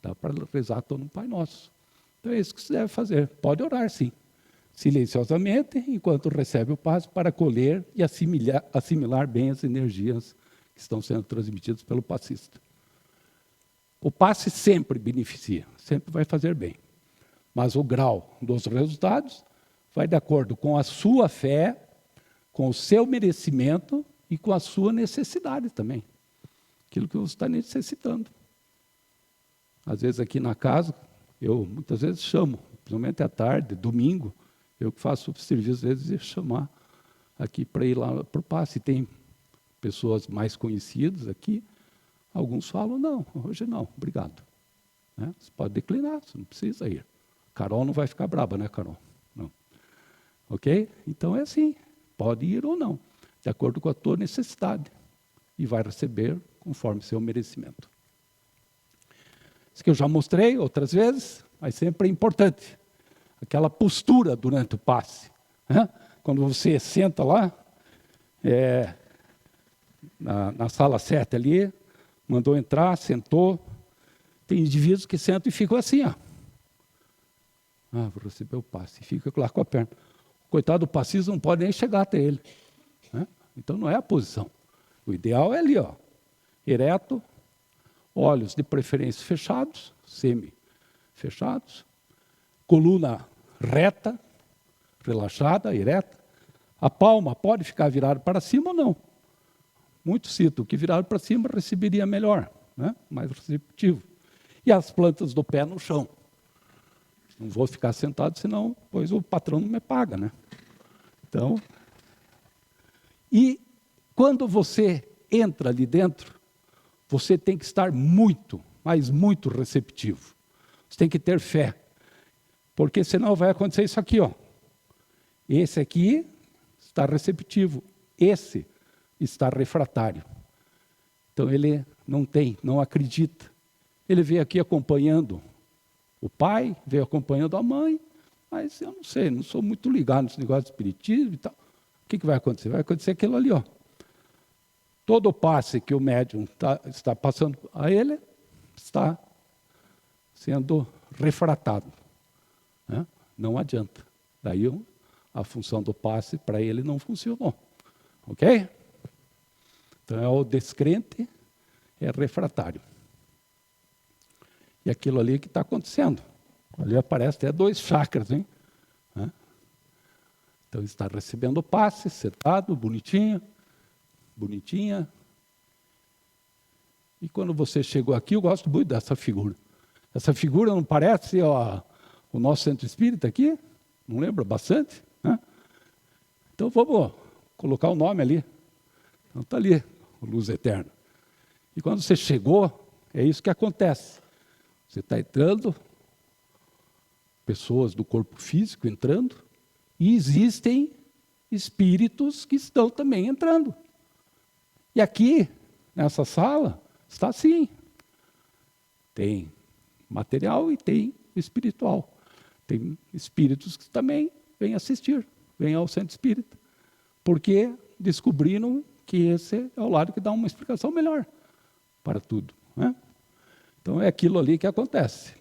Dá para rezar todo um Pai Nosso. Então é isso que você deve fazer. Pode orar, sim. Silenciosamente, enquanto recebe o passe para colher e assimilar bem as energias que estão sendo transmitidas pelo passista. O passe sempre beneficia, sempre vai fazer bem. Mas o grau dos resultados vai de acordo com a sua fé, com o seu merecimento e com a sua necessidade também. Aquilo que você está necessitando. Às vezes aqui na casa, eu muitas vezes chamo, principalmente à tarde, domingo, eu que faço o serviço, às vezes, de chamar aqui para ir lá para o passe. Tem pessoas mais conhecidas aqui, alguns falam, não, hoje não, obrigado. Né? Você pode declinar, você não precisa ir. Carol não vai ficar braba, né, Carol? Não. Ok? Então é assim, pode ir ou não, de acordo com a tua necessidade. E vai receber conforme seu merecimento. Isso que eu já mostrei outras vezes, mas sempre é importante. Aquela postura durante o passe, né? Quando você senta lá, na sala 7 ali, mandou entrar, sentou. Tem indivíduos que sentam e ficam assim, ó. Ah, vou receber o passe. E fica lá com a perna. Coitado do passista, não pode nem chegar até ele, né? Então não é a posição. O ideal é ali, ó, ereto, olhos de preferência fechados, semi-fechados, coluna reta, relaxada, ereta. A palma pode ficar virada para cima ou não. Muitos citam que virado para cima receberia melhor, né? Mais receptivo. E as plantas do pé no chão. Não vou ficar sentado, senão pois o patrão não me paga, né? Então, e quando você entra ali dentro, você tem que estar muito, mas muito receptivo. Você tem que ter fé. Porque senão vai acontecer isso aqui, ó. Esse aqui está receptivo, esse está refratário. Então ele não acredita. Ele veio aqui acompanhando o pai, veio acompanhando a mãe, mas eu não sei, não sou muito ligado nesse negócio de espiritismo e tal. O que vai acontecer? Vai acontecer aquilo ali, ó. Todo o passe que o médium está passando a ele está sendo refratado, né? Não adianta. Daí a função do passe para ele não funcionou. Ok? Então é o descrente, é refratário. E aquilo ali que está acontecendo. Ali aparece até 2 chakras, hein? Então, está recebendo o passe, sentado, bonitinho, bonitinha. E quando você chegou aqui, eu gosto muito dessa figura. Essa figura não parece o nosso centro espírita aqui? Não lembra bastante? Né? Então, vamos colocar o nome ali. Então, está ali, o Luz Eterna. E quando você chegou, é isso que acontece. Você está entrando, pessoas do corpo físico entrando, e existem espíritos que estão também entrando. E aqui, nessa sala, está assim. Tem material e tem espiritual. Tem espíritos que também vêm assistir, vêm ao centro espírita. Porque descobriram que esse é o lado que dá uma explicação melhor para tudo. Né? Então é aquilo ali que acontece.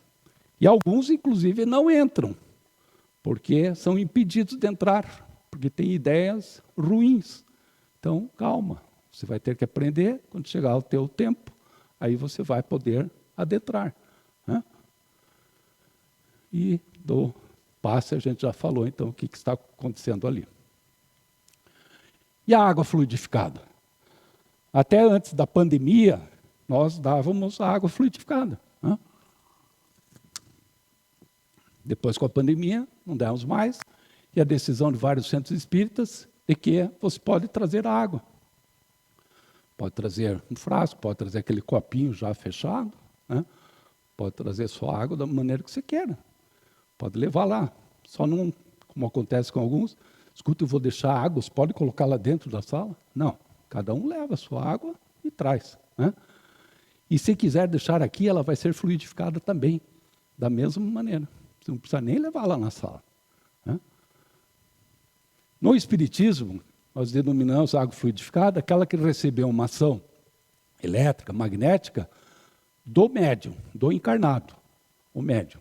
E alguns, inclusive, não entram, porque são impedidos de entrar, porque têm ideias ruins. Então, calma, você vai ter que aprender, quando chegar o teu tempo, aí você vai poder adentrar. Né? E do passe a gente já falou, então, o que está acontecendo ali. E a água fluidificada? Até antes da pandemia, nós dávamos a água fluidificada. Né? Depois, com a pandemia, não demos mais, e a decisão de vários centros espíritas é que você pode trazer água. Pode trazer um frasco, pode trazer aquele copinho já fechado, né? Pode trazer só água da maneira que você queira. Pode levar lá. Só não, como acontece com alguns, escuta, eu vou deixar água, você pode colocar lá dentro da sala? Não, cada um leva a sua água e traz. Né? E se quiser deixar aqui, ela vai ser fluidificada também, da mesma maneira. Você não precisa nem levar lá na sala. Né? No Espiritismo, nós denominamos água fluidificada aquela que recebeu uma ação elétrica, magnética, do médium, do encarnado, o médium.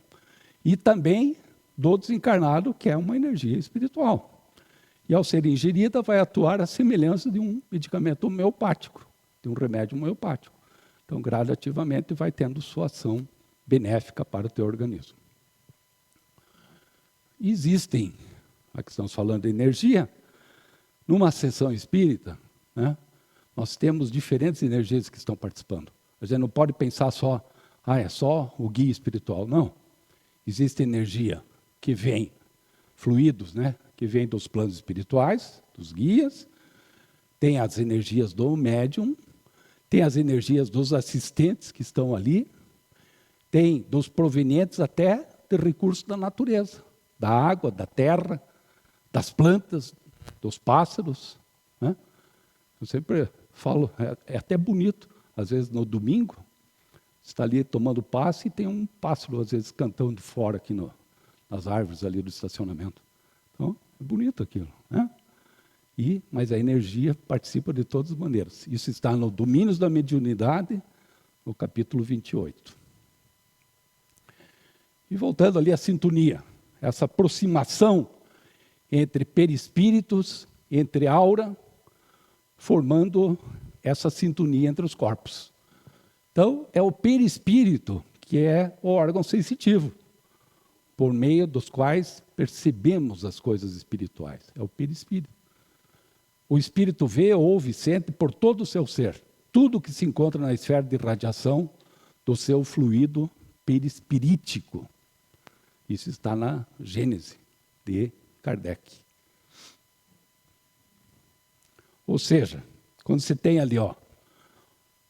E também do desencarnado, que é uma energia espiritual. E ao ser ingerida, vai atuar à semelhança de um medicamento homeopático, de um remédio homeopático. Então, gradativamente, vai tendo sua ação benéfica para o teu organismo. Existem, aqui estamos falando de energia, numa sessão espírita, né, nós temos diferentes energias que estão participando. A gente não pode pensar só, é só o guia espiritual. Não. Existe energia que vem, fluidos, né, que vem dos planos espirituais, dos guias, tem as energias do médium, tem as energias dos assistentes que estão ali, tem dos provenientes até de recursos da natureza, da água, da terra, das plantas, dos pássaros. Né? Eu sempre falo, é até bonito, às vezes no domingo, você está ali tomando passe e tem um pássaro, às vezes, cantando fora aqui nas árvores ali do estacionamento. Então, é bonito aquilo. Né? Mas a energia participa de todas as maneiras. Isso está no Domínios da Mediunidade, no capítulo 28. E voltando ali à sintonia, essa aproximação entre perispíritos, entre aura, formando essa sintonia entre os corpos. Então, é o perispírito que é o órgão sensitivo, por meio dos quais percebemos as coisas espirituais. É o perispírito. O espírito vê, ouve, sente por todo o seu ser, tudo que se encontra na esfera de radiação do seu fluido perispirítico. Isso está na Gênese de Kardec. Ou seja, quando você tem ali um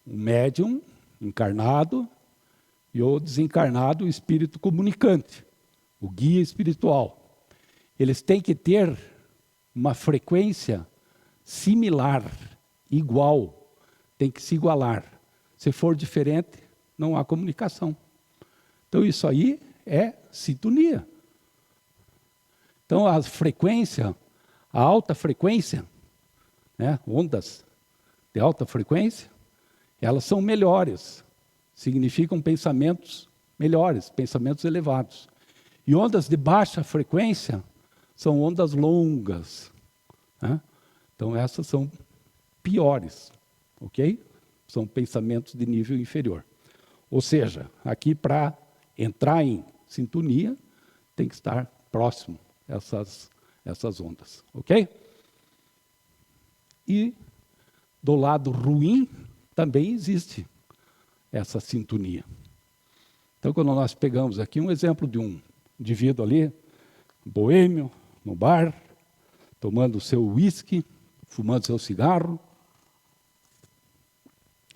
médium encarnado e o desencarnado, o espírito comunicante, o guia espiritual, eles têm que ter uma frequência similar, igual, tem que se igualar. Se for diferente, não há comunicação. Então isso aí é sintonia. Então a frequência, a alta frequência, né, ondas de alta frequência, elas são melhores, significam pensamentos melhores, pensamentos elevados. E ondas de baixa frequência são ondas longas. Né? Então essas são piores, ok? São pensamentos de nível inferior. Ou seja, aqui para entrar em sintonia, tem que estar próximo essas ondas, ok? E do lado ruim também existe essa sintonia. Então, quando nós pegamos aqui um exemplo de um indivíduo ali, boêmio, no bar, tomando o seu uísque, fumando seu cigarro,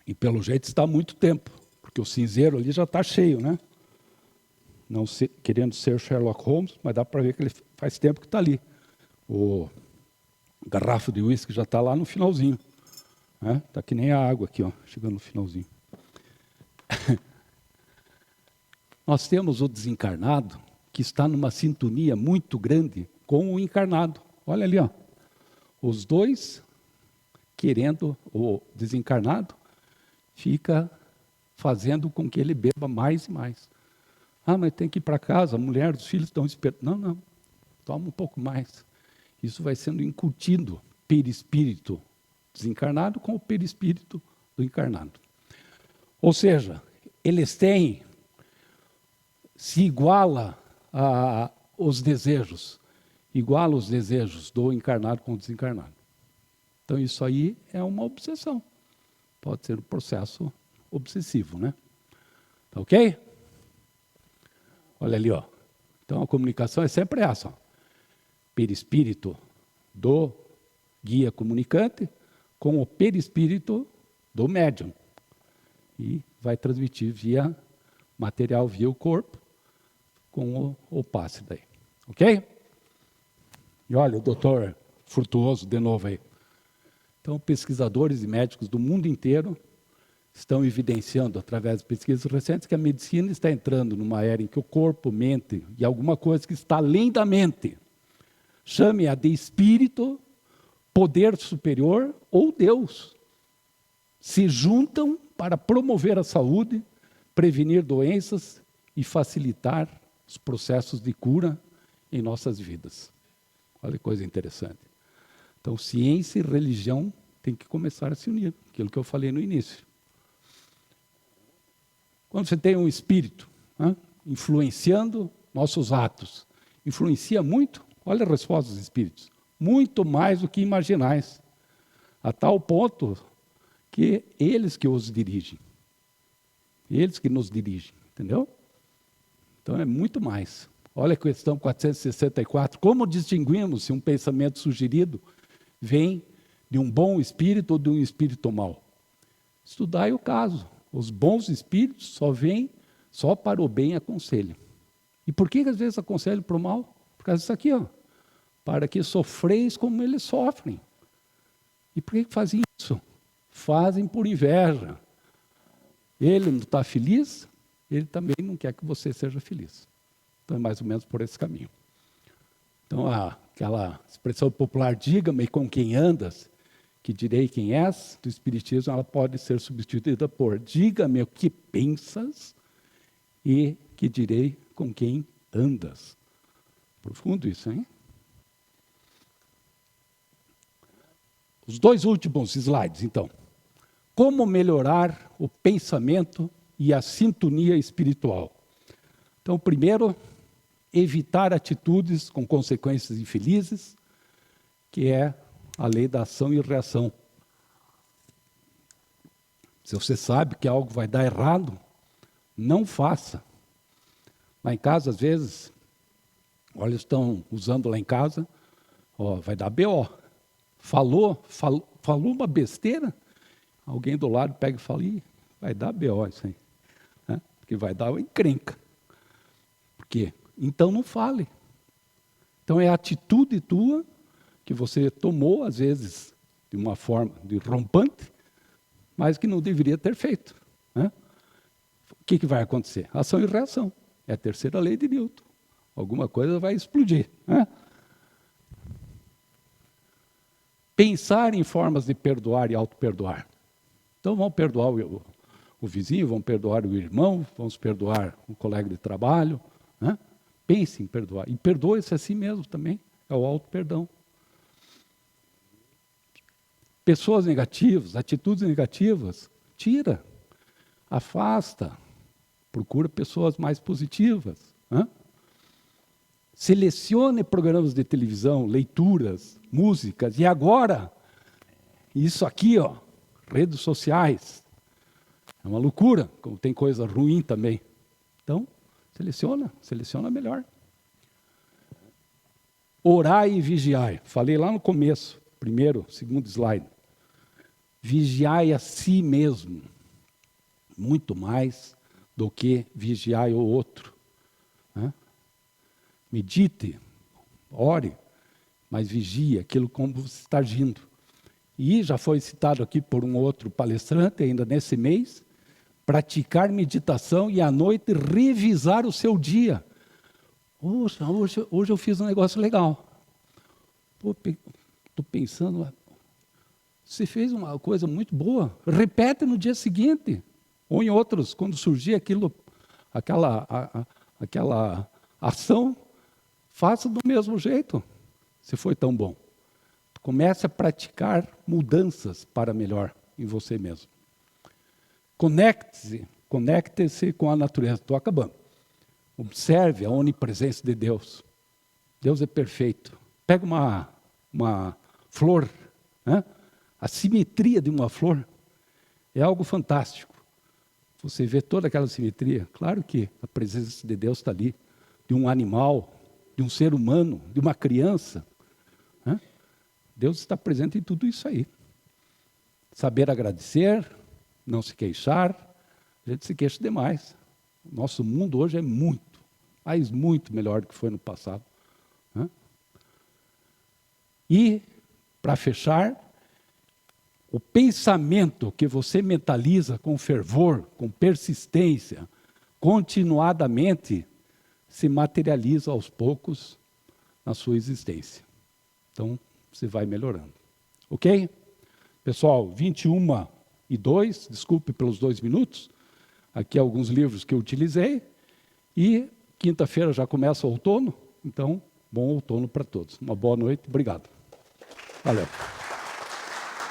e pelo jeito está há muito tempo, porque o cinzeiro ali já está cheio, né? Não querendo ser Sherlock Holmes, mas dá para ver que ele faz tempo que está ali. O garrafa de uísque já está lá no finalzinho. Está que nem a água aqui, ó, chegando no finalzinho. Nós temos o desencarnado que está numa sintonia muito grande com o encarnado. Olha ali, ó. Os dois querendo, o desencarnado fica fazendo com que ele beba mais e mais. Ah, mas tem que ir para casa, a mulher, os filhos estão esperando. Não, não, toma um pouco mais. Isso vai sendo incutido perispírito desencarnado com o perispírito do encarnado. Ou seja, eles têm, se iguala os desejos do encarnado com o desencarnado. Então isso aí é uma obsessão. Pode ser um processo obsessivo, né? Tá ok? Olha ali, ó. Então a comunicação é sempre essa, ó. Perispírito do guia comunicante com o perispírito do médium. E vai transmitir via material, via o corpo, com o passe daí. Ok? E olha, o doutor Frutuoso, de novo aí. Então, pesquisadores e médicos do mundo inteiro estão evidenciando, através de pesquisas recentes, que a medicina está entrando numa era em que o corpo, mente e alguma coisa que está além da mente, chame-a de espírito, poder superior ou Deus, se juntam para promover a saúde, prevenir doenças e facilitar os processos de cura em nossas vidas. Olha que coisa interessante. Então, ciência e religião têm que começar a se unir, aquilo que eu falei no início. Quando você tem um espírito influenciando nossos atos, influencia muito, olha a resposta dos espíritos, muito mais do que imaginais, a tal ponto que eles que os dirigem, eles que nos dirigem, entendeu? Então é muito mais. Olha a questão 464, como distinguimos se um pensamento sugerido vem de um bom espírito ou de um espírito mau? Estudai o caso. Os bons espíritos só vêm, só para o bem aconselham. E por que às vezes aconselham para o mal? Por causa disso aqui, ó. Para que sofreis como eles sofrem. E por que fazem isso? Fazem por inveja. Ele não está feliz, ele também não quer que você seja feliz. Então é mais ou menos por esse caminho. Então aquela expressão popular, diga-me com quem andas, que direi quem és, do Espiritismo, ela pode ser substituída por diga-me o que pensas e que direi com quem andas. Profundo isso, hein? Os dois últimos slides, então. Como melhorar o pensamento e a sintonia espiritual? Então, primeiro, evitar atitudes com consequências infelizes, que é a lei da ação e reação. Se você sabe que algo vai dar errado, não faça. Lá em casa, às vezes, olha, estão usando lá em casa, ó, vai dar BO. Falou uma besteira, alguém do lado pega e fala, ih, vai dar BO isso aí. Né? Porque vai dar uma encrenca. Por quê? Então não fale. Então é a atitude tua que você tomou, às vezes, de uma forma de rompante, mas que não deveria ter feito. Né? O que vai acontecer? Ação e reação. É a terceira lei de Newton. Alguma coisa vai explodir. Né? Pensar em formas de perdoar e auto-perdoar. Então vamos perdoar o vizinho, vamos perdoar o irmão, vamos perdoar o colega de trabalho. Né? Pense em perdoar. E perdoe-se a si mesmo também. É o auto-perdão. Pessoas negativas, atitudes negativas, tira, afasta, procura pessoas mais positivas. Né? Selecione programas de televisão, leituras, músicas. E agora, isso aqui, ó, redes sociais. É uma loucura, como tem coisa ruim também. Então, seleciona melhor. Orai e vigiai. Falei lá no começo, primeiro, segundo slide. Vigiai a si mesmo, muito mais do que vigiai o outro. Né? Medite, ore, mas vigie aquilo como você está agindo. E já foi citado aqui por um outro palestrante, ainda nesse mês, praticar meditação e à noite revisar o seu dia. Hoje eu fiz um negócio legal. Estou pensando, você fez uma coisa muito boa, repete no dia seguinte, ou em outros, quando surgir aquela ação, faça do mesmo jeito, se foi tão bom. Comece a praticar mudanças para melhor em você mesmo. Conecte-se com a natureza. Estou acabando. Observe a onipresença de Deus. Deus é perfeito. Pega uma flor, né? A simetria de uma flor é algo fantástico. Você vê toda aquela simetria. Claro que a presença de Deus está ali, de um animal, de um ser humano, de uma criança. Né? Deus está presente em tudo isso aí. Saber agradecer, não se queixar. A gente se queixa demais. Nosso mundo hoje é muito, mas muito melhor do que foi no passado. Né? E, para fechar, o pensamento que você mentaliza com fervor, com persistência, continuadamente, se materializa aos poucos na sua existência. Então, você vai melhorando. Ok? Pessoal, 21:02, desculpe pelos 2 minutos. Aqui alguns livros que eu utilizei. E quinta-feira já começa o outono. Então, bom outono para todos. Uma boa noite. Obrigado. Valeu.